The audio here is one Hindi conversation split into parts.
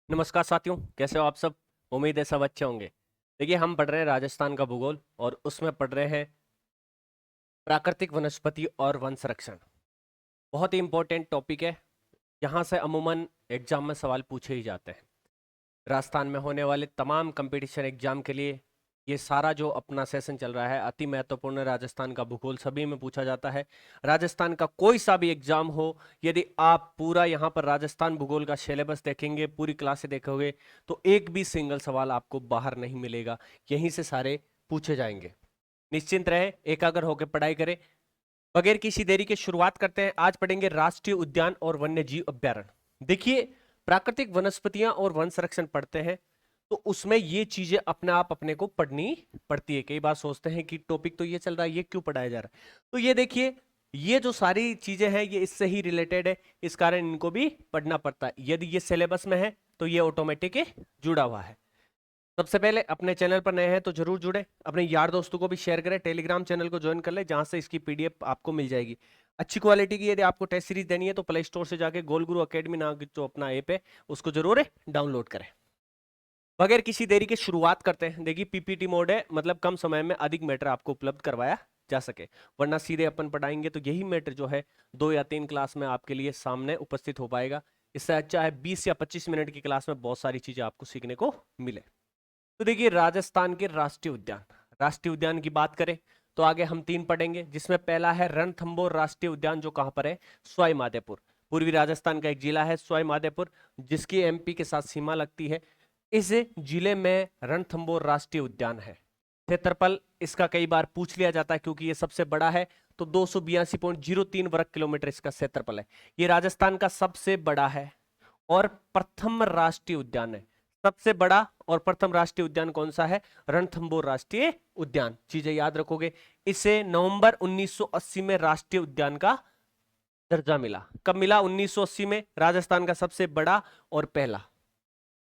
नमस्कार साथियों, कैसे हो आप सब। उम्मीद है सब अच्छे होंगे। देखिए, हम पढ़ रहे हैं राजस्थान का भूगोल और उसमें पढ़ रहे हैं प्राकृतिक वनस्पति और वन संरक्षण। बहुत ही इंपॉर्टेंट टॉपिक है। यहाँ से अमूमन एग्जाम में सवाल पूछे ही जाते हैं। राजस्थान में होने वाले तमाम कंपटीशन एग्जाम के लिए ये सारा जो अपना सेशन चल रहा है अति महत्वपूर्ण है। राजस्थान का भूगोल सभी में पूछा जाता है। राजस्थान का कोई सा भी एग्जाम हो, यदि आप पूरा यहाँ पर राजस्थान भूगोल का सिलेबस देखेंगे, पूरी क्लासें देखोगे, तो एक भी सिंगल सवाल आपको बाहर नहीं मिलेगा। यहीं से सारे पूछे जाएंगे। निश्चिंत रहे, एकाग्र होकर पढ़ाई करें। बगैर किसी देरी के शुरुआत करते हैं। आज पढ़ेंगे राष्ट्रीय उद्यान और वन्य जीव अभ्यारण्य। देखिए, प्राकृतिक वनस्पतियां और वन संरक्षण पढ़ते हैं तो उसमें ये चीजें अपने आप अपने को पढ़नी पड़ती है। कई बार सोचते हैं कि टॉपिक तो ये चल रहा है, ये क्यों पढ़ाया जा रहा है। तो ये देखिए, ये जो सारी चीजें हैं ये इससे ही रिलेटेड है, इस कारण इनको भी पढ़ना पड़ता है। यदि ये सिलेबस में है तो ये ऑटोमेटिक जुड़ा हुआ है। सबसे पहले, अपने चैनल पर नए हैं तो जरूर जुड़े, अपने यार दोस्तों को भी शेयर करें, टेलीग्राम चैनल को ज्वाइन कर ले जहां से इसकी पीडीएफ आपको मिल जाएगी। अच्छी क्वालिटी की यदि आपको टेस्ट सीरीज देनी है तो प्ले स्टोर से जाके गोल गुरु अकेडमी नाम की जो अपना ऐप है उसको जरूर डाउनलोड करें। बगैर किसी देरी के शुरुआत करते हैं। देखिए, पीपीटी मोड है, मतलब कम समय में अधिक मैटर आपको उपलब्ध करवाया जा सके, वरना सीधे अपन पढ़ाएंगे तो यही मैटर जो है 2 या 3 क्लास में आपके लिए सामने उपस्थित हो पाएगा। इससे अच्छा है 20 या 25 मिनट की क्लास में बहुत सारी चीजें आपको सीखने को मिले। तो देखिए, राजस्थान के राष्ट्रीय उद्यान, राष्ट्रीय उद्यान की बात करें तो आगे हम 3 पढ़ेंगे, जिसमें पहला है रणथंभौर राष्ट्रीय उद्यान, जो कहां पर है, सवाई माधोपुर। पूर्वी राजस्थान का एक जिला है सवाई माधोपुर, जिसकी एमपी के साथ सीमा लगती है। इस जिले में रणथंभौर राष्ट्रीय उद्यान है। क्षेत्रफल इसका कई बार पूछ लिया जाता है क्योंकि ये सबसे बड़ा है, तो 282.03 वर्ग किलोमीटर इसका क्षेत्रफल है। ये राजस्थान का सबसे बड़ा है और प्रथम राष्ट्रीय उद्यान है। सबसे बड़ा और प्रथम राष्ट्रीय उद्यान कौन सा है? रणथंभौर राष्ट्रीय उद्यान। चीजें याद रखोगे। इसे नवंबर 1980 में राष्ट्रीय उद्यान का दर्जा मिला। कब मिला? 1980 में। राजस्थान का सबसे बड़ा और पहला।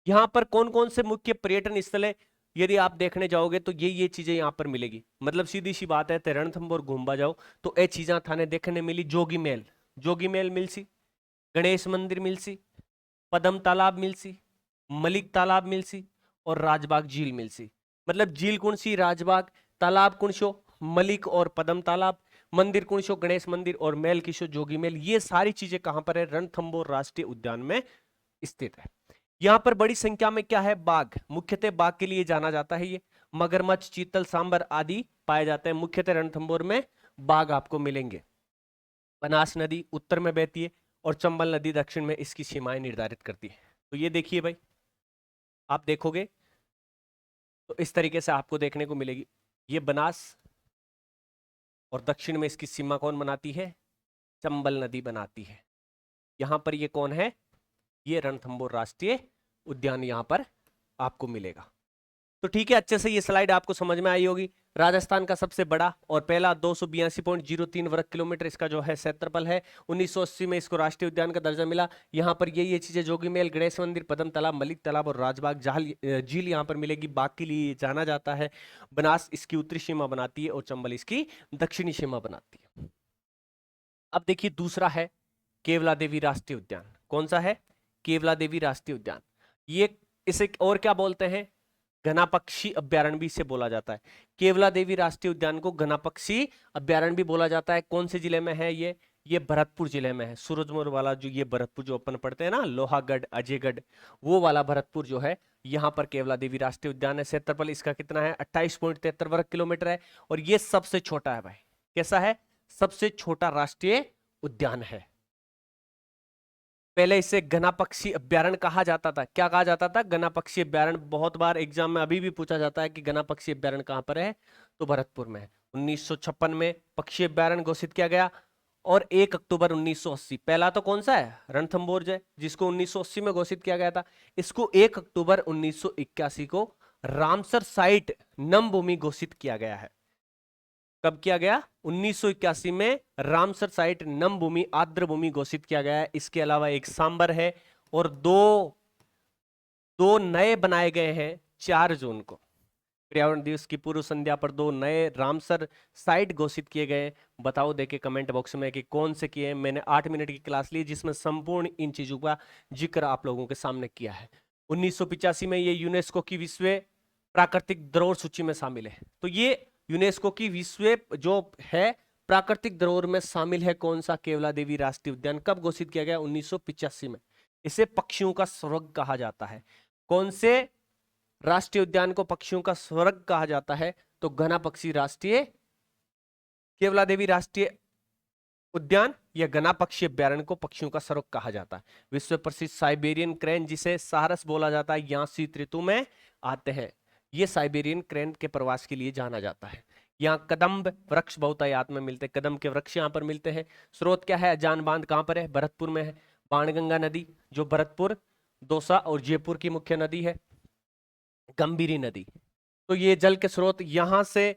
यहां पर कौन कौन से मुख्य पर्यटन स्थल है यदि आप देखने जाओगे तो ये चीजें यहां पर मिलेगी। मतलब सीधी सी बात है, रणथंभौर घूमबा जाओ तो ये चीजा थाने देखने मिली। जोगी महल, जोगी महल मिलसी, गणेश मंदिर मिलसी, पदम तालाब मिलसी, मलिक तालाब मिलसी और राजबाग झील मिलसी। मतलब झील कौन सी? राजबाग। तालाब कौन सो? मलिक और पदम तालाब। मंदिर कौन सो? गणेश मंदिर। और महल किशो? जोगी महल। ये सारी चीजें कहां पर है? रणथंभौर राष्ट्रीय उद्यान में स्थित है। यहां पर बड़ी संख्या में क्या है? बाघ। मुख्यतः बाघ के लिए जाना जाता है। ये मगरमच्छ, चीतल, सांबर आदि पाए जाते हैं। मुख्यतः रणथंभौर में बाघ आपको मिलेंगे। बनास नदी उत्तर में बहती है और चंबल नदी दक्षिण में इसकी सीमाएं निर्धारित करती है। तो ये देखिए भाई, आप देखोगे तो इस तरीके से आपको देखने को मिलेगी। ये बनास और दक्षिण में इसकी सीमा कौन बनाती है? चंबल नदी बनाती है। यहां पर ये कौन है? ये रणथंभौर राष्ट्रीय उद्यान यहां पर आपको मिलेगा। तो ठीक है, अच्छे से ये स्लाइड आपको समझ में आई होगी। राजस्थान का सबसे बड़ा और पहला 282.03 वर्ग किलोमीटर इसका जो है क्षेत्रफल है। 1980 में इसको राष्ट्रीय उद्यान का दर्जा मिला। यहाँ पर ये चीजें जोगी महल, गणेश मंदिर, पदम तालाब, मलिक तालाब और राजबाग झील यहाँ पर मिलेगी। बाघ के लिए जाना जाता है। बनास इसकी उत्तरी सीमा बनाती है और चंबल इसकी दक्षिणी सीमा बनाती है। अब देखिए, दूसरा है केवला देवी राष्ट्रीय उद्यान। कौन सा है? केवला देवी राष्ट्रीय उद्यान। ये इसे और क्या बोलते हैं? घना पक्षी अभ्यारण्य भी इसे बोला जाता है। केवला देवी राष्ट्रीय उद्यान को घना पक्षी अभ्यारण्य भी बोला जाता है। कौन से जिले में है ये भरतपुर जिले में है। सूरजमुखी वाला जो ये भरतपुर जो अपन पढ़ते हैं ना, लोहागढ़, अजयगढ़, वो वाला भरतपुर जो है, यहाँ पर केवला देवी राष्ट्रीय उद्यान है। क्षेत्रफल इसका कितना है? 28.73 वर्ग किलोमीटर है और ये सबसे छोटा है भाई। कैसा है? सबसे छोटा राष्ट्रीय उद्यान है। पहले इसे घना पक्षी अभ्यारण्य कहा जाता था। क्या कहा जाता था? घना पक्षी अभ्यारण्य। बहुत बार एग्जाम में अभी भी पूछा जाता है कि घना पक्षी अभ्यारण्य कहां पर है, तो भरतपुर में है। 1956 में पक्षी अभ्यारण्य घोषित किया गया और 1 अक्टूबर 1980, पहला तो कौन सा है? रणथंभौर जय, जिसको 1980 में घोषित किया गया था। इसको 1 अक्टूबर 1981 को रामसर साइट नम भूमि घोषित किया गया है। कब किया गया? 1981 में रामसर साइट नम भूमि, आर्द्र भूमि घोषित किया गया है। इसके अलावा एक सांबर है और दो नए बनाए गए हैं 4 जून को। पर्यावरण दिवस की पूर्व संध्या पर 2 नए रामसर साइट घोषित किए गए। बताओ देखे कमेंट बॉक्स में कि कौन से किए। मैंने 8 मिनट की क्लास ली जिसमें संपूर्ण इन चीजों का जिक्र आप लोगों के सामने किया है। 1985 में ये यूनेस्को की विश्व प्राकृतिक धरोहर सूची में शामिल है। तो ये यूनेस्को की विश्व जो है प्राकृतिक धरोहर में शामिल है कौन सा? केवला देवी राष्ट्रीय उद्यान। कब घोषित किया गया? 1985 में। इसे पक्षियों का स्वर्ग कहा जाता है। कौन से राष्ट्रीय उद्यान को पक्षियों का स्वर्ग कहा जाता है? तो घना पक्षी राष्ट्रीय केवला देवी राष्ट्रीय उद्यान या घना पक्षी अभ्यारण्य को पक्षियों का स्वर्ग कहा जाता है। विश्व प्रसिद्ध साइबेरियन क्रेन जिसे सारस बोला जाता है, यहाँ शीत ऋतु में आते हैं। ये साइबेरियन क्रेन के प्रवास के लिए जाना जाता है। यहाँ कदम्ब वृक्ष बहुतायत में मिलते हैं, कदम के वृक्ष यहाँ पर मिलते हैं। स्रोत क्या है? अजान बांध कहाँ पर है? भरतपुर में है। बाणगंगा नदी जो भरतपुर, दौसा और जयपुर की मुख्य नदी है। गंभीरी नदी, तो ये जल के स्रोत यहां से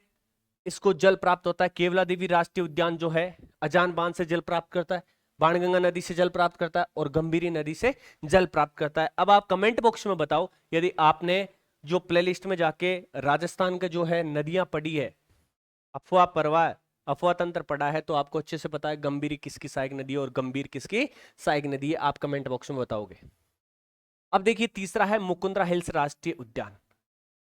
इसको जल प्राप्त होता है। केवला देवी राष्ट्रीय उद्यान जो है अजान बांध से जल प्राप्त करता है, बाणगंगा नदी से जल प्राप्त करता है और गंभीरी नदी से जल प्राप्त करता है। अब आप कमेंट बॉक्स में बताओ यदि आपने जो प्लेलिस्ट में जाके राजस्थान के जो है नदियां पढ़ी है, अफवाह परवाह अफवाह तंत्र पढ़ा है, तो आपको अच्छे से पता है गंभीरी किसकी सहायक नदी है और गंभीर किसकी सहायक नदी है। आप कमेंट बॉक्स में बताओगे। अब देखिए तीसरा है मुकुंदरा हिल्स राष्ट्रीय उद्यान।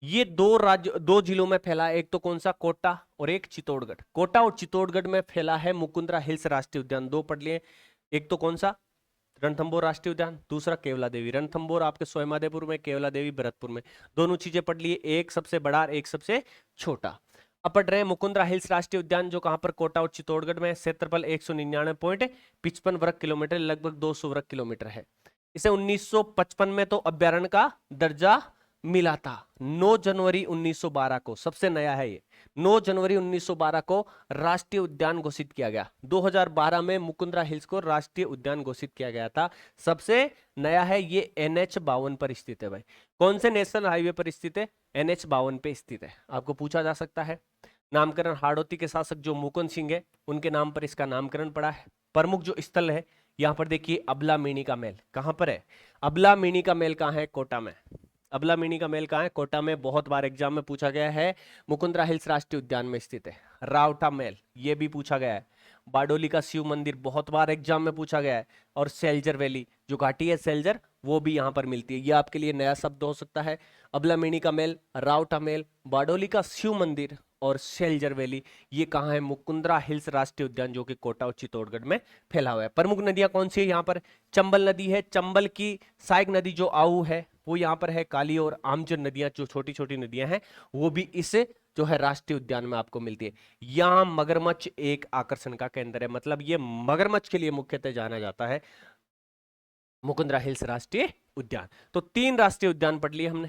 ये दो जिलों में फैला है, एक तो कौन सा? कोटा और एक चित्तौड़गढ़। कोटा और चित्तौड़गढ़ में फैला है मुकुंदरा हिल्स राष्ट्रीय उद्यान। दो पढ़ लिए, एक तो कौन सा? रणथंभौर राष्ट्रीय उद्यान, दूसरा केवला देवी। रणथंभौर आपके सोयमादेपुर में, केवला देवी भरतपुर में। दोनों चीजें पढ़ लिए, एक सबसे बड़ा और एक सबसे छोटा। अब पढ़ रहे हैं मुकुंदरा हिल्स राष्ट्रीय उद्यान जो कहां पर? कोटा और चित्तौड़गढ़ में। क्षेत्रफल 199.55 वर्ग किलोमीटर, लगभग 200 वर्ग किलोमीटर है। इसे 1955 में तो अभ्यारण्य का दर्जा मिला था। 9 जनवरी 1912 को, सबसे नया है ये, 9 जनवरी 1912 को राष्ट्रीय उद्यान घोषित किया गया। 2012 में मुकुंदरा हिल्स को राष्ट्रीय उद्यान घोषित किया गया था। सबसे नया है ये। NH52 पर स्थित है भाई। कौन से नेशनल हाईवे पर स्थित है? NH52 पे स्थित है। आपको पूछा जा सकता है। नामकरण हाड़ौती के शासक जो मुकुंद सिंह है उनके नाम पर इसका नामकरण पड़ा है। प्रमुख जो स्थल है यहाँ पर देखिए अबला मेणी का मेल। कहां पर है? अबला मेणी का मेल कहां है? कोटा में। अबला मेणी का मेल कहां है? कोटा में। बहुत बार एग्जाम में पूछा गया है। मुकुंदरा हिल्स राष्ट्रीय उद्यान में स्थित है। रावटा मेल ये भी पूछा गया है। बारडोली का शिव मंदिर बहुत बार एग्जाम में पूछा गया है। और सेल्जर वैली जो घाटी है सेल्जर, वो भी यहाँ पर मिलती है। ये आपके लिए नया शब्द हो सकता है। अबला मेणी का मेल, रावटा मेल, बारडोली का शिव मंदिर और सेल्जर वैली, ये कहाँ है? मुकुंदरा हिल्स राष्ट्रीय उद्यान जो कि कोटा और चित्तौड़गढ़ में फैला हुआ है। प्रमुख नदियां कौन सी है यहाँ पर? चंबल नदी है। चंबल की सहायक नदी जो आऊ है वो यहाँ पर है। काली और आमजन नदियां जो छोटी छोटी नदियां हैं वो भी इस जो है राष्ट्रीय उद्यान में आपको मिलती है। यहाँ मगरमच्छ एक आकर्षण का केंद्र है, मतलब ये मगरमच्छ के लिए मुख्यतः जाना जाता है मुकुंदरा हिल्स राष्ट्रीय उद्यान। तो 3 राष्ट्रीय उद्यान पढ़ लिए हमने,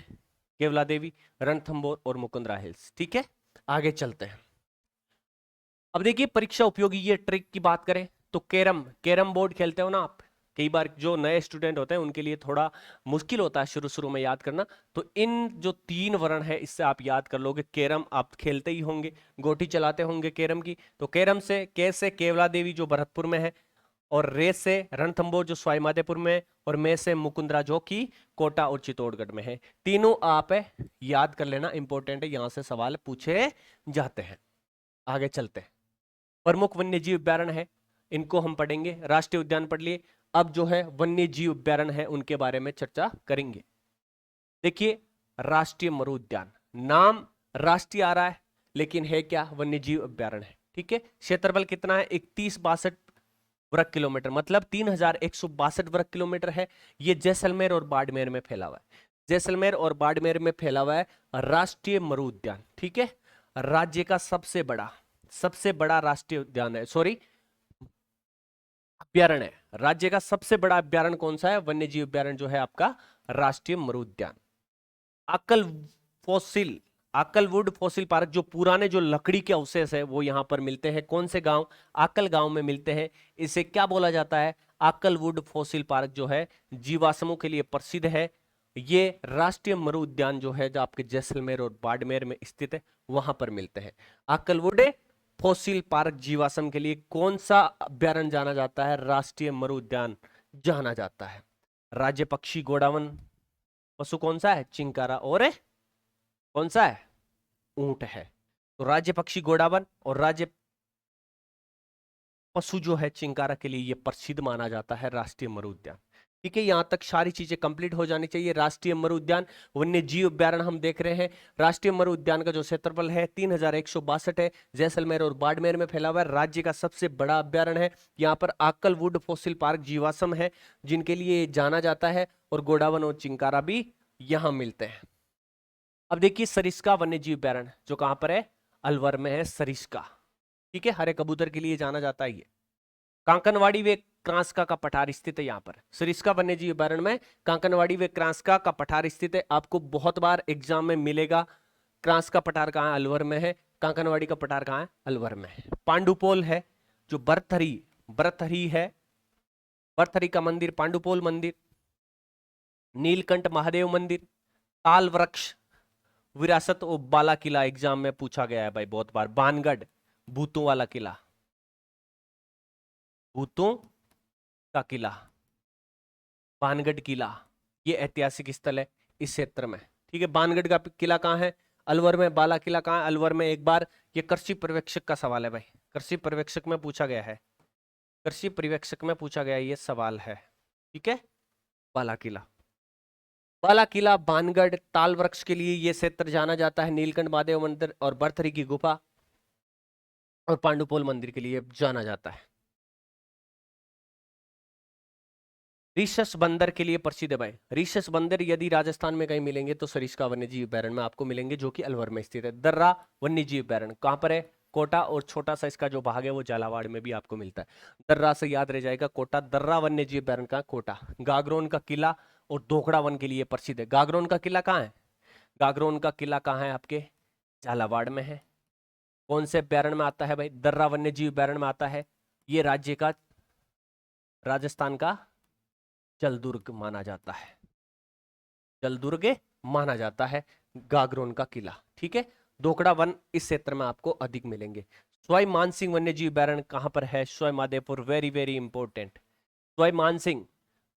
केवला देवी, रणथंभौर और मुकुंदरा हिल्स। ठीक है, आगे चलते हैं। अब देखिए परीक्षा उपयोगी ये ट्रिक की बात करें तो कैरम बोर्ड खेलते हो ना आप, कई बार जो नए स्टूडेंट होते हैं उनके लिए थोड़ा मुश्किल होता है शुरू शुरू में याद करना। तो इन जो 3 वर्ण है इससे आप याद कर लोगे। कैरम आप खेलते ही होंगे, गोटी चलाते होंगे कैरम की। तो कैरम से कै से केवला देवी जो भरतपुर में है, और रे से रणथंभौर जो स्वाईमाधोपुर में, और मैं से मुकुंदरा जो कि कोटा और चित्तौड़गढ़ में है। तीनों आप याद कर लेना, इंपॉर्टेंट है, यहां से सवाल पूछे जाते हैं। आगे चलते हैं। प्रमुख वन्य जीव अभ्यारण्य है, इनको हम पढ़ेंगे। राष्ट्रीय उद्यान पढ़ लिए, अब जो है वन्य जीव अभ्यारण्य है उनके बारे में चर्चा करेंगे। देखिए राष्ट्रीय मरु उद्यान, नाम राष्ट्रीय आ रहा है लेकिन है क्या? वन्य जीव अभ्यारण्य है। ठीक है, क्षेत्रफल कितना है? 3162 वर्ग किलोमीटर, मतलब 3162 वर्ग किलोमीटर है। ये जैसलमेर और बाड़मेर में फैला हुआ है। जैसलमेर और बाड़मेर में फैला हुआ है राष्ट्रीय मरु उद्यान। ठीक है, राज्य का सबसे बड़ा राष्ट्रीय उद्यान है, सॉरी अभ्यारण्य है। राज्य का सबसे बड़ा अभ्यारण्य कौन सा है? वन्य जीव अभ्यारण्य जो है आपका राष्ट्रीय मरु उद्यान। आकलवुड फॉसिल पार्क, जो पुराने जो लकड़ी के अवशेष है वो यहां पर मिलते हैं। कौन से गांव? आकल गांव में मिलते हैं। इसे क्या बोला जाता है? आकलवुड फॉसिल पार्क जो है जीवाश्मों के लिए प्रसिद्ध है। ये राष्ट्रीय मरु उद्यान जो है जो आपके जैसलमेर और बाड़मेर में स्थित है वहां पर मिलते हैं। आकलवुड फॉसिल पार्क जीवाश्म के लिए कौन सा अभ्यारण्य जाना जाता है? राष्ट्रीय मरु उद्यान जाना जाता है। राज्य पक्षी गोडावन, पशु कौन सा है? चिंकारा, और कौन सा है? ऊंट है। तो राज्य पक्षी गोडावन और राज्य पशु जो है चिंकारा के लिए यह प्रसिद्ध माना जाता है राष्ट्रीय मरु उद्यान। ठीक है, यहां तक सारी चीजें कंप्लीट हो जानी चाहिए। राष्ट्रीय मरु उद्यान वन्य जीव अभ्यारण्य हम देख रहे हैं। राष्ट्रीय मरु उद्यान का जो क्षेत्रफल है 3162 है, जैसलमेर और बाड़मेर में फैला हुआ है। राज्य का सबसे बड़ा अभ्यारण्य है। यहाँ पर आक्कलवुड फॉसिल पार्क जीवाश्म है जिनके लिए जाना जाता है, और गोडावन और चिंकारा भी यहाँ मिलते हैं। अब देखिए सरिस्का वन्य जीव अभ्यारण्य जो कहां पर है, अलवर में है सरिस्का। ठीक है, हरे कबूतर के लिए जाना जाता है ये। कांकनवाड़ी वे क्रांसका का पठार स्थित है यहाँ पर। सरिस्का वन्य जीव अभ्यारण्य में कांकनवाड़ी वे क्रांसका का पठार स्थित है। आपको बहुत बार एग्जाम में मिलेगा। क्रांसका पठार कहाँ है, अलवर में है। कांकनवाड़ी का पठार कहाँ है, अलवर में है। पांडुपोल है जो बरथरी है, बरथरी का मंदिर, पांडुपोल मंदिर, नीलकंठ महादेव मंदिर, ताल वृक्ष विरासत और बाला किला एग्जाम में पूछा गया है भाई बहुत बार। बानगढ़ भूतों वाला किला, भूतों का किला, बानगढ़ किला, ये ऐतिहासिक स्थल है इस क्षेत्र में। ठीक है, बानगढ़ का किला कहाँ है, अलवर में। बाला किला कहाँ है, अलवर में। एक बार ये कृषि पर्यवेक्षक का सवाल है भाई, कृषि पर्यवेक्षक में पूछा गया है, कृषि पर्यवेक्षक में पूछा गया ये सवाल है। ठीक है, बाला किला, बाला किला, बानगढ़, ताल वृक्ष के लिए ये क्षेत्र जाना जाता है। नीलकंठ महादेव मंदिर और बरथरी की गुफा और पांडुपोल मंदिर के लिए जाना जाता है। रीशस बंदर के लिए प्रसिद्ध है भाई। रीशस बंदर यदि राजस्थान में कहीं मिलेंगे तो सरिस्का वन्य जीव अभ्यारण्य में आपको मिलेंगे, जो कि अलवर में स्थित है। दर्रा वन्य जीव अभ्यारण्य कहां पर है, कोटा, और छोटा सा इसका जो भाग है वो झालावाड़ में भी आपको मिलता है। दर्रा से याद रह जाएगा कोटा। दर्रा वन्य जीव अभ्यारण्य का कोटा। गागरोन का किला और दोखड़ा वन के लिए प्रसिद्ध है। गागरोन का किला कहाँ है, गागरोन का किला कहाँ है, आपके झालावाड़ में है। कौन से अभ्यारण्य में आता है भाई, दर्रा वन्य जीव अभ्यारण्य में आता है। ये राज्य का, राजस्थान का जलदुर्ग माना जाता है, जलदुर्ग माना जाता है गागरोन का किला। ठीक है, दोकड़ा वन इस क्षेत्र में आपको अधिक मिलेंगे। सवाई मानसिंह वन्य जीव अभ्यारण्य कहां पर है, Sawai Madhopur, very very important. Sawai Mansingh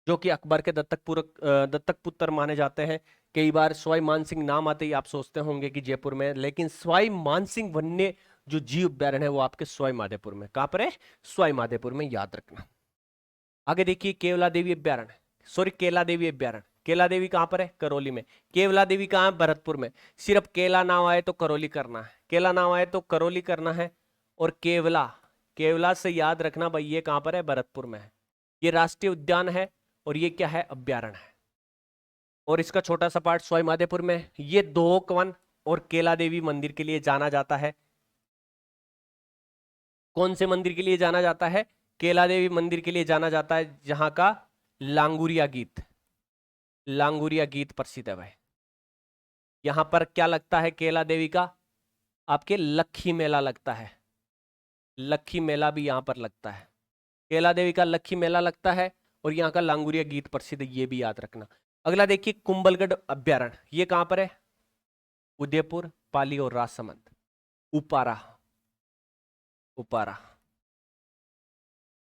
जो कि अकबर के दत्तक पुत्र माने जाते हैं। कई बार सवाई मानसिंह नाम आते ही आप सोचते होंगे कि जयपुर में, लेकिन सवाई मानसिंह वन्य जो जीव अभ्यारण्य है वो आपके सवाई माधोपुर में। कहां पर है, सवाई माधोपुर में, याद रखना। आगे देखिए केवला देवी अभ्यारण्य, सॉरी केला देवी अभ्यारण्य। केला देवी कहां पर है, करौली में। केवला देवी कहां है, भरतपुर में। सिर्फ केला नाम आए तो करौली करना है, केला नाम आए तो करौली करना है। और केवला, केवला से याद रखना भाई ये कहां पर है, भरतपुर में है। ये राष्ट्रीय उद्यान है और ये क्या है, अभ्यारण्य है। और इसका छोटा सा पार्ट सवाई माधोपुर में। ये दोक वन और केला देवी मंदिर के लिए जाना जाता है। कौन से मंदिर के लिए जाना जाता है, केला देवी मंदिर के लिए जाना जाता है, जहां का लांगुरिया गीत, लांगुरिया गीत प्रसिद्ध है भाई। यहां पर क्या लगता है केला देवी का, आपके लक्खी मेला लगता है, लक्खी मेला भी यहां पर लगता है। केला देवी का लक्खी मेला लगता है और यहाँ का लांगुरिया गीत प्रसिद्ध है, ये भी याद रखना। अगला देखिए कुंभलगढ़ अभ्यारण्य, ये कहां पर है, उदयपुर, पाली और राजसमंद। उपारा, उपारा,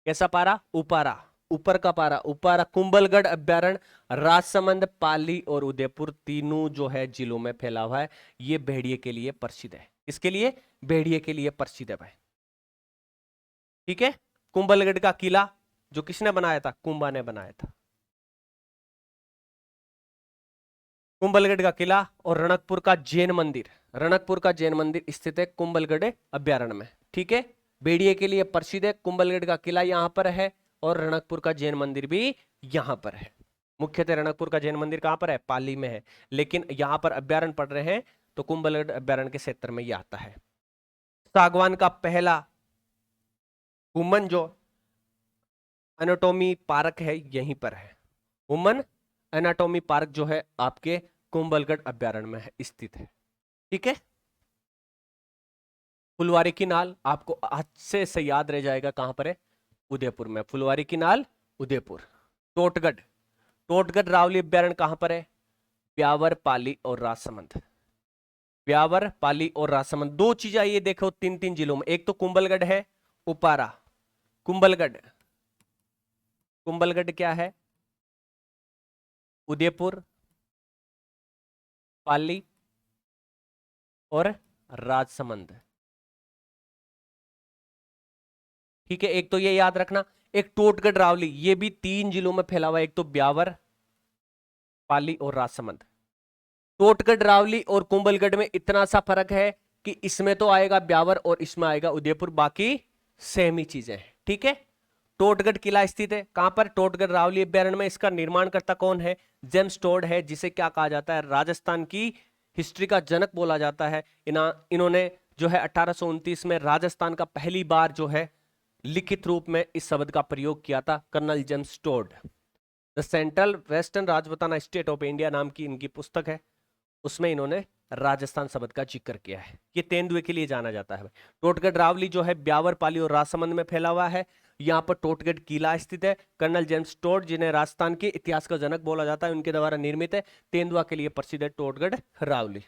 कैसा पारा, उपारा, ऊपर का पारा, उपारा। कुंभलगढ़ अभ्यारण्य राजसमंद, पाली और उदयपुर तीनों जो है जिलों में फैला हुआ है। ये भेड़िए के लिए प्रसिद्ध है, इसके लिए, भेड़िए के लिए प्रसिद्ध है भाई। ठीक है, कुंभलगढ़ का किला जो किसने बनाया था, कुंभा ने बनाया था। कुंभलगढ़ का किला और रणकपुर का जैन मंदिर, रणकपुर का जैन मंदिर स्थित है कुंभलगढ़ अभ्यारण्य में। ठीक है, भेड़िए के लिए प्रसिद्ध है। कुंभलगढ़ का किला यहाँ पर है और रणकपुर का जैन मंदिर भी यहाँ पर है। मुख्यतः रणकपुर का जैन मंदिर कहाँ पर है, पाली में है, लेकिन यहाँ पर अभ्यारण्य पड़ रहे हैं तो कुंभलगढ़ अभ्यारण्य के क्षेत्र में ये आता है। सागवान का पहला हुमन जो एनाटोमी पार्क है यहीं पर है। हुमन एनाटोमी पार्क जो है आपके कुंभलगढ़ अभ्यारण्य में स्थित है। ठीक है, फुलवारी की नाल आपको अच्छे से याद रह जाएगा, कहां पर है, उदयपुर में। फुलवारी की नाल उदयपुर। टोटगढ़, टोटगढ़ रावली अभ्यारण्य कहां पर है, ब्यावर, पाली और राजसमंद। ब्यावर, पाली और राजसमंद, दो चीजें ये देखो तीन तीन जिलों में। एक तो कुंभलगढ़ है, उपारा, कुंभलगढ़, कुंभलगढ़ क्या है, उदयपुर, पाली और राजसमंद। ठीक है, एक तो ये याद रखना। एक टोटगढ़ रावली, ये भी 3 जिलों में फैला हुआ है, एक तो ब्यावर, पाली और राजसमंद। टोटगढ़ रावली और कुंभलगढ़ में इतना सा फर्क है कि इसमें तो आएगा ब्यावर और इसमें आएगा उदयपुर, बाकी सेम ही चीजें हैं। ठीक है, टोटगढ़ किला स्थित है कहां पर? टोटगढ़ रावली अभ्यारण्य में। इसका निर्माणकर्ता कौन है? जेम्स टोड है, जिसे क्या कहा जाता है? राजस्थान की हिस्ट्री का जनक बोला जाता है। इन्होंने जो है 1829 में राजस्थान का पहली बार जो है लिखित रूप में इस शब्द का प्रयोग किया था, colonel James Tod. The central western Rajputana state of India नाम की इनकी पुस्तक है, उसमें इन्होंने राजस्थान शब्द का जिक्र किया है। ये तेंदुए के लिए जाना जाता है। टोटगढ़ रावली जो है ब्यावर, पाली और राजसमंद में फैला हुआ है। यहाँ पर टोटगढ़ किला स्थित है। कर्नल जेम्स टोड, जिन्हें राजस्थान के इतिहास का जनक बोला जाता है, उनके द्वारा निर्मित है। तेंदुआ के लिए प्रसिद्ध है टोटगढ़ रावली।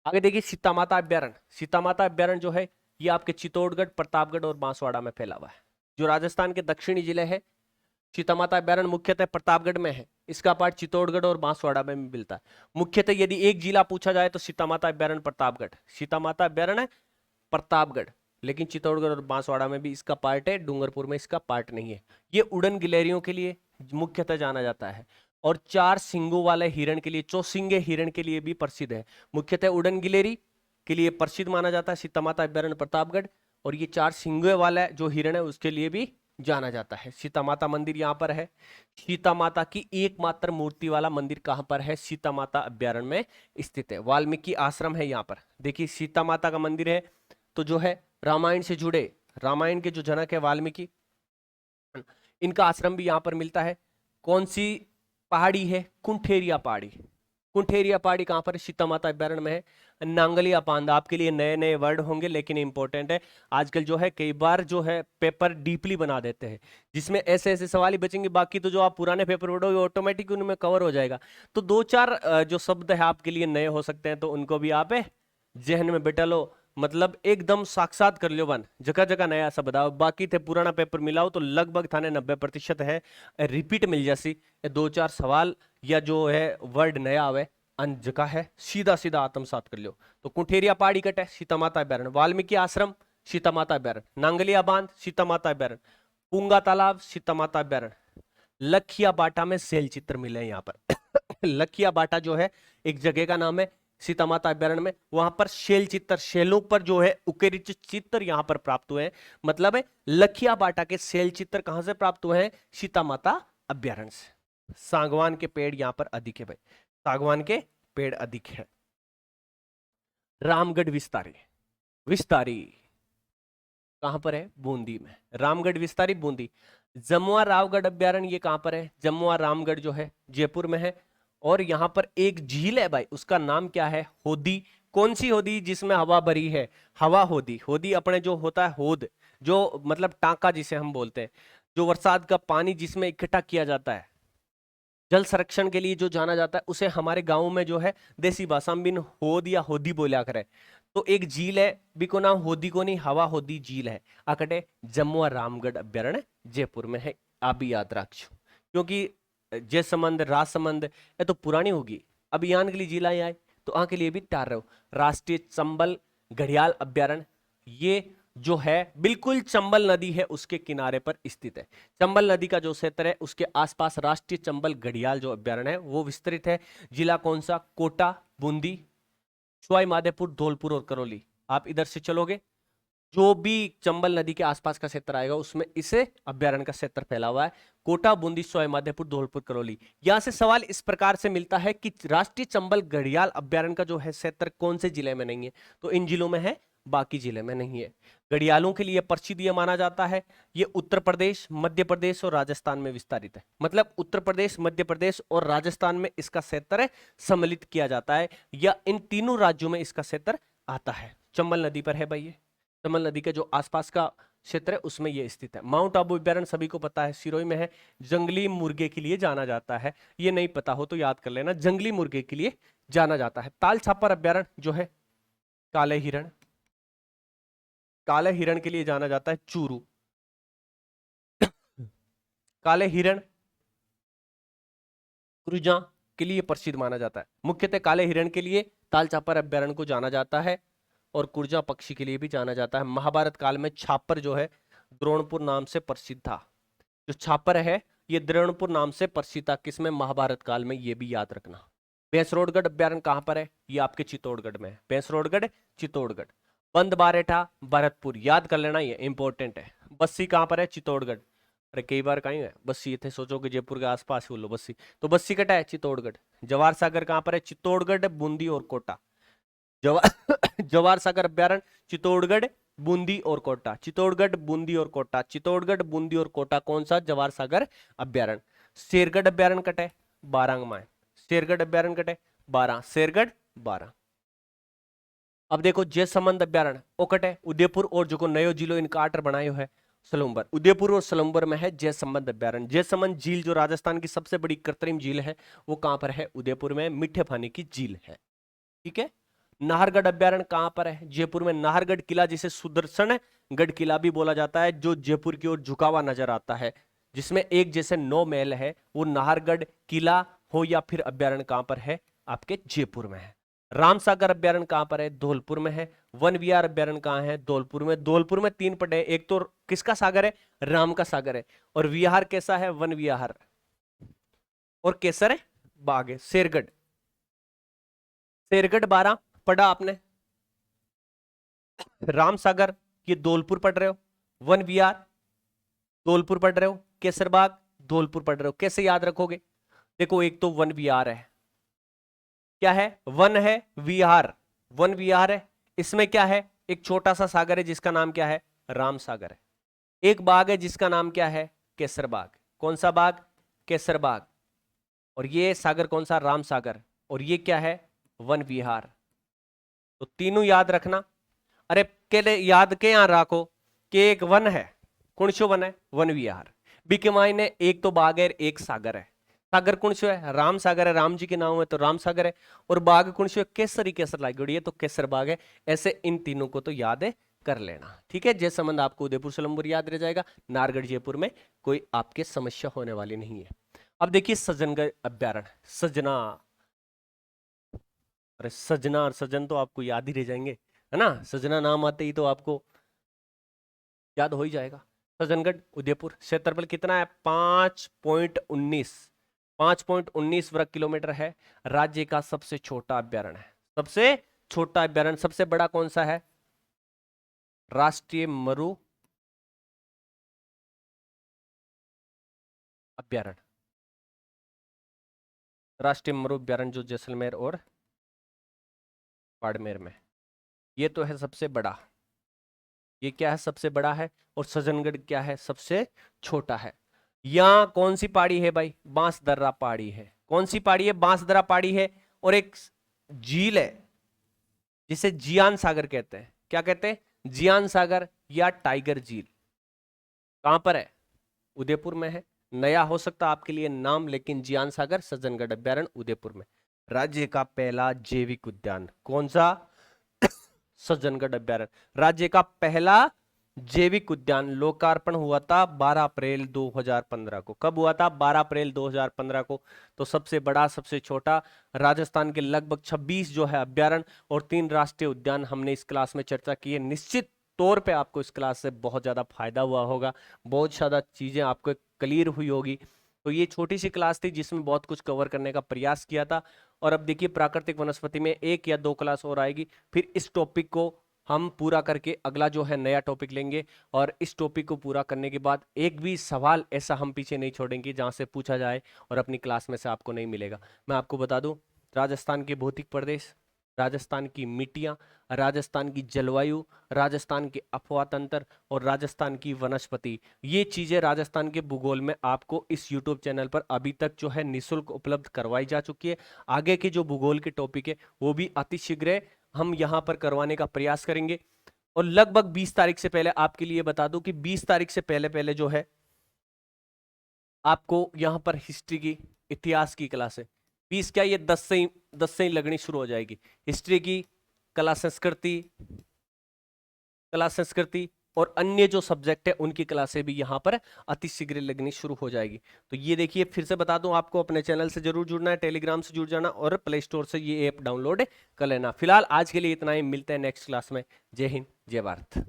आगे देखिए सीता माता अभ्यारण्य। सीता माता अभ्यारण्य जो है ये आपके चित्तौड़गढ़, प्रतापगढ़ और बांसवाड़ा में फैला हुआ है। जो राजस्थान के दक्षिणी जिले है, सीता माता अभ्यारण्य मुख्यतः प्रतापगढ़ में है। इसका पार्ट चित्तौड़गढ़ और बांसवाड़ा में मिलता है। मुख्यतः यदि एक जिला पूछा जाए तो सीता माता अभ्यारण्य प्रतापगढ़, सीता माता अभ्यारण्य प्रतापगढ़। लेकिन चित्तौड़गढ़ और बांसवाड़ा में भी इसका पार्ट है, डूंगरपुर में इसका पार्ट नहीं है। ये उड़न गिलहरियों के लिए मुख्यतः जाना जाता है और 4 सींगों वाले हिरण के लिए, चौसिंगे हिरण के लिए भी प्रसिद्ध है। मुख्यतः उड़न गिलहरी के लिए प्रसिद्ध माना जाता है सीता माता अभ्यारण्य प्रतापगढ़, और ये 4 सींगों वाला जो हिरण है उसके लिए भी जाना जाता है। सीता माता मंदिर यहाँ पर है। सीता माता की एकमात्र मूर्ति वाला मंदिर कहां पर है? सीता माता अभ्यारण्य में स्थित है। वाल्मीकि आश्रम है यहाँ पर। देखिए सीता माता का मंदिर है तो जो है रामायण से जुड़े, रामायण के जो जनक है वाल्मीकि, इनका आश्रम भी यहाँ पर मिलता है। कौन सी पहाड़ी है? कुंठेरिया पहाड़ी। कुंठेरिया पहाड़ी कहां पर? सीता माता अभ्यारण्य में है। नांगलिया बांध, आपके लिए नए नए वर्ड होंगे लेकिन इंपॉर्टेंट है। आजकल जो है कई बार जो है पेपर डीपली बना देते हैं, जिसमें ऐसे ऐसे सवाल ही बचेंगे, बाकी तो जो आप पुराने पेपर पढ़ोगे ऑटोमेटिक उनमें कवर हो जाएगा। तो 2-4 जो शब्द है आपके लिए नए हो सकते हैं, तो उनको भी आप जहन में बिठा लो, मतलब एकदम साक्षात कर लियो बन, जगह जगह नया सा बताओ। बाकी थे पुराना पेपर मिलाओ तो लगभग थाने 90% है रिपीट मिल जासी। 2-4 सवाल या जो है वर्ड नया आवे अन जगह है, सीधा सीधा आत्मसात कर लियो। तो कुंठेरिया पहाड़ी कट है सीता माता अभ्यारण्य, वाल्मीकि आश्रम सीता माता अभ्यारण्य, नांगलिया बांध सीता माता अभ्यारण्य, पूंगा तालाब सीता माता अभ्यारण्य। लखिया बाटा में सेल चित्र मिले हैं यहाँ पर। लखिया बाटा जो है एक जगह का नाम है सीता माता अभ्यारण्य में। वहां पर शेल चित्र, शेलों पर जो है उकेरित चित्र यहाँ पर प्राप्त हुए हैं। मतलब है लखिया बाटा के सेल चित्र कहां से प्राप्त हुए हैं? सीता माता अभ्यारण्य से। सागवान के पेड़ यहाँ पर अधिक है भाई, सागवान के पेड़ अधिक है। रामगढ़ विस्तारी, विस्तारी कहां पर है? बूंदी में। रामगढ़ विस्तारी बूंदी। जमुआ रावगढ़ अभ्यारण्य ये कहां पर है? जमुआ रामगढ़ जो है जयपुर में है। और यहां पर एक झील है भाई, उसका नाम क्या है? होदी। कौन सी होदी? जिसमें हवा भरी है, हवा होदी। होदी अपने जो होता है होद, जो मतलब टांका जिसे हम बोलते हैं, जो बरसात का पानी जिसमें इकट्ठा किया जाता है जल संरक्षण के लिए जो जाना जाता है, उसे हमारे गांव में जो है देसी भाषा में होद या होदी बोला करे। तो एक झील है, बिको नाम होदी को नहीं, हवा होदी झील है, अकटे जमुआ रामगढ़ अभ्यारण्य जयपुर में है। आप भी याद रखो, क्योंकि जयसमंद राजसमंद ये तो पुरानी होगी, अब यहाँ के लिए जिला आए तो आके लिए भी टार रहे हो। राष्ट्रीय चंबल घड़ियाल अभ्यारण्य ये जो है बिल्कुल चंबल नदी है उसके किनारे पर स्थित है। चंबल नदी का जो क्षेत्र है उसके आसपास राष्ट्रीय चंबल घड़ियाल जो अभ्यारण्य है वो विस्तृत है। जिला कौन सा? कोटा, बूंदी, सवाई माधोपुर, धौलपुर और करौली। आप इधर से चलोगे जो भी चंबल नदी के आसपास का क्षेत्र आएगा उसमें इसे अभ्यारण्य का क्षेत्र फैला हुआ है। कोटा, बूंदी, सवाई माधोपुर, धौलपुर, करौली। यहां से सवाल इस प्रकार से मिलता है कि राष्ट्रीय चंबल घड़ियाल अभ्यारण्य का जो है क्षेत्र कौन से जिले में नहीं है? तो इन जिलों में है, बाकी जिले में नहीं है। घड़ियालों के लिए प्रसिद्ध यह माना जाता है, ये उत्तर प्रदेश, मध्य प्रदेश और राजस्थान में विस्तारित है। मतलब उत्तर प्रदेश, मध्य प्रदेश और राजस्थान में इसका क्षेत्र सम्मिलित किया जाता है, या इन तीनों राज्यों में इसका क्षेत्र आता है। चंबल नदी पर है भाई, ये चंबल नदी के जो आसपास का क्षेत्र है उसमें ये स्थित है। माउंट आबू अभ्यारण्य सभी को पता है, सिरोही में है। जंगली मुर्गे के लिए जाना जाता है, ये नहीं पता हो तो याद कर लेना, जंगली मुर्गे के लिए जाना जाता है। ताल छापर अभ्यारण्य जो है काले हिरण, काले हिरण के लिए जाना जाता है। चूरू, काले हिरण क्रूजा के लिए प्रसिद्ध माना जाता है। मुख्यतः काले हिरण के लिए ताल छापर अभ्यारण्य को जाना जाता है और कुर्जा पक्षी के लिए भी जाना जाता है। महाभारत काल में छापर जो है द्रोणपुर नाम से प्रसिद्ध था। जो छापर है ये द्रोणपुर नाम से प्रसिद्ध था, किसमें? महाभारत काल में। ये भी याद रखना। भैंसरोडगढ़ अभ्यारण्य कहां पर है? ये आपके चित्तौड़गढ़ में है। भैंसरोडगढ़ चित्तौड़गढ़। बंद बारेठा भरतपुर, याद कर लेना, ये इंपॉर्टेंट है। बस्सी कहां पर है? चित्तौड़गढ़। अरे कई बार कहीं है बस्सी, थे सोचो कि जयपुर के आसपास बोलो बस्सी, तो बस्सी कटा है चित्तौड़गढ़। जवाहर सागर कहां पर है? चित्तौड़गढ़, बूंदी और कोटा। जवाहर जवाहर सागर अभ्यारण्य चित्तौड़गढ़, बूंदी और कोटा। चित्तौड़गढ़, बूंदी और कोटा। चित्तौड़गढ़, बूंदी और कोटा। कौन सा? जवाहर सागर अभ्यारण्य। शेरगढ़ अभ्यारण्य कटे बारंग में। शेरगढ़ अभ्यारण्य कटे 12, शेरगढ़ 12। अब देखो जयसमंद अभ्यारण्य ओ कटे उदयपुर और जो नयो जिलो इनका आटर बनायो है सलूम्बर। उदयपुर और सलूम्बर में है जयसमंद अभ्यारण्य। जयसमंद झील जो राजस्थान की सबसे बड़ी कृत्रिम झील है वो कहां पर है? उदयपुर में, मीठे पानी की झील है। ठीक है। नाहरगढ़ अभ्यारण्य कहां पर है? जयपुर में। नाहरगढ़ किला जिसे सुदर्शनगढ़ किला भी बोला जाता है, जो जयपुर की ओर झुका हुआ नजर आता है, जिसमें एक जैसे 9 महल है, वो नाहरगढ़ किला हो या फिर अभ्यारण्य कहां पर है? आपके जयपुर में है। रामसागर अभ्यारण्य कहां पर है? धौलपुर में है। वन विहार अभ्यारण्य कहां है? धौलपुर में। धौलपुर में 3 पटे, एक तो किसका सागर है? राम का सागर है। और विहार कैसा है? वन विहार। और केसर है बाग है। शेरगढ़, शेरगढ़ 12 पढ़ा आपने। रामसागर ये धौलपुर पढ़ रहे हो। वन विहार धौलपुर पढ़ रहे हो। केसरबाग धौलपुर पढ़ रहे हो। कैसे याद रखोगे? देखो एक तो वन विहार है, क्या है? वन है, विहार, वन विहार है। इसमें क्या है? एक छोटा सा सागर है जिसका नाम क्या है? राम सागर है। एक बाग है जिसका नाम क्या है? केसर बाग। कौन सा बाग? केसर बाग। और ये सागर कौन सा? राम सागर। और ये क्या है? वन विहार। तो तीनों याद रखना। अरे के याद के यहां रखो कि एक वन है, कौन सो वन है? वन विहार। बीके मायने एक तो बाग है, एक सागर है। सागर कौन सो है? राम सागर है, राम जी के नाम है तो राम सागर है। और बाग कौन सो है? केसर ही केसर लागी है तो केसर बाग है। ऐसे इन तीनों को तो याद है कर लेना। ठीक है। जयसमंद आपको उदयपुर सलमपुर याद रह जाएगा। नाहरगढ़ जयपुर में कोई आपके समस्या होने वाली नहीं है। अब देखिए सज्जनगढ़ अभ्यारण्य। सजना, अरे सजना और सज्जन तो आपको याद ही रह जाएंगे, है ना? सजना नाम आते ही तो आपको याद हो ही जाएगा। सज्जनगढ़ उदयपुर। क्षेत्रफल कितना है? 5.19, 5.19 वर्ग किलोमीटर है। राज्य का सबसे छोटा अभ्यारण्य है। सबसे छोटा अभ्यारण्य। सबसे बड़ा कौन सा है? राष्ट्रीय मरु अभ्यारण्य। राष्ट्रीय मरु अभ्यारण्य जो जैसलमेर और बाड़मेर में, ये तो है सबसे बड़ा। ये क्या है? सबसे बड़ा है। और सज्जनगढ़ क्या है? सबसे छोटा है। यहां कौन सी पहाड़ी है भाई? बांसदर्रा पहाड़ी है। कौन सी पहाड़ी है? बांसदर्रा पहाड़ी है। और एक झील है जिसे जियान सागर कहते हैं। क्या कहते हैं? जियान सागर या टाइगर झील। कहां पर है? उदयपुर में है। नया हो सकता आपके लिए नाम, लेकिन जियान सागर सज्जनगढ़ अभ्यारण्य उदयपुर में। राज्य का पहला जैविक उद्यान कौन सा? सज्जनगढ़ अभ्यारण्य। राज्य का पहला जैविक उद्यान लोकार्पण हुआ था 12 अप्रैल 2015 को। कब हुआ था? 12 अप्रैल 2015 को। तो सबसे बड़ा, सबसे छोटा, राजस्थान के लगभग 26 जो है अभ्यारण्य और 3 राष्ट्रीय उद्यान हमने इस क्लास में चर्चा की है। निश्चित तौर पे आपको इस क्लास से बहुत ज्यादा फायदा हुआ होगा, बहुत ज्यादा चीजें आपको क्लियर हुई होगी। तो ये छोटी सी क्लास थी जिसमें बहुत कुछ कवर करने का प्रयास किया था। और अब देखिए प्राकृतिक वनस्पति में 1 या 2 क्लास और आएगी, फिर इस टॉपिक को हम पूरा करके अगला जो है नया टॉपिक लेंगे। और इस टॉपिक को पूरा करने के बाद एक भी सवाल ऐसा हम पीछे नहीं छोड़ेंगे जहां से पूछा जाए और अपनी क्लास में से आपको नहीं मिलेगा। मैं आपको बता दूं, राजस्थान के भौतिक प्रदेश, राजस्थान की मिट्टियां, राजस्थान की जलवायु, राजस्थान के अफवाह तंत्र और राजस्थान की वनस्पति, ये चीजें राजस्थान के भूगोल में आपको इस यूट्यूब चैनल पर अभी तक जो है निःशुल्क उपलब्ध करवाई जा चुकी है। आगे के जो भूगोल के टॉपिक है वो भी अतिशीघ्र हम यहाँ पर करवाने का प्रयास करेंगे। और लगभग 20 तारीख से पहले आपके लिए बता दूं कि 20 तारीख से पहले पहले जो है आपको यहाँ पर हिस्ट्री की, इतिहास की क्लास है। 20 क्या, ये 10 से ही लगनी शुरू हो जाएगी। हिस्ट्री की, कला संस्कृति और अन्य जो सब्जेक्ट है उनकी क्लासें भी यहाँ पर अतिशीघ्र लगनी शुरू हो जाएगी। तो ये देखिए फिर से बता दूं, आपको अपने चैनल से जरूर जुड़ना है, टेलीग्राम से जुड़ जाना और प्ले स्टोर से ये ऐप डाउनलोड कर लेना। फिलहाल आज के लिए इतना ही, मिलते हैं नेक्स्ट क्लास में। जय हिंद, जय भारत।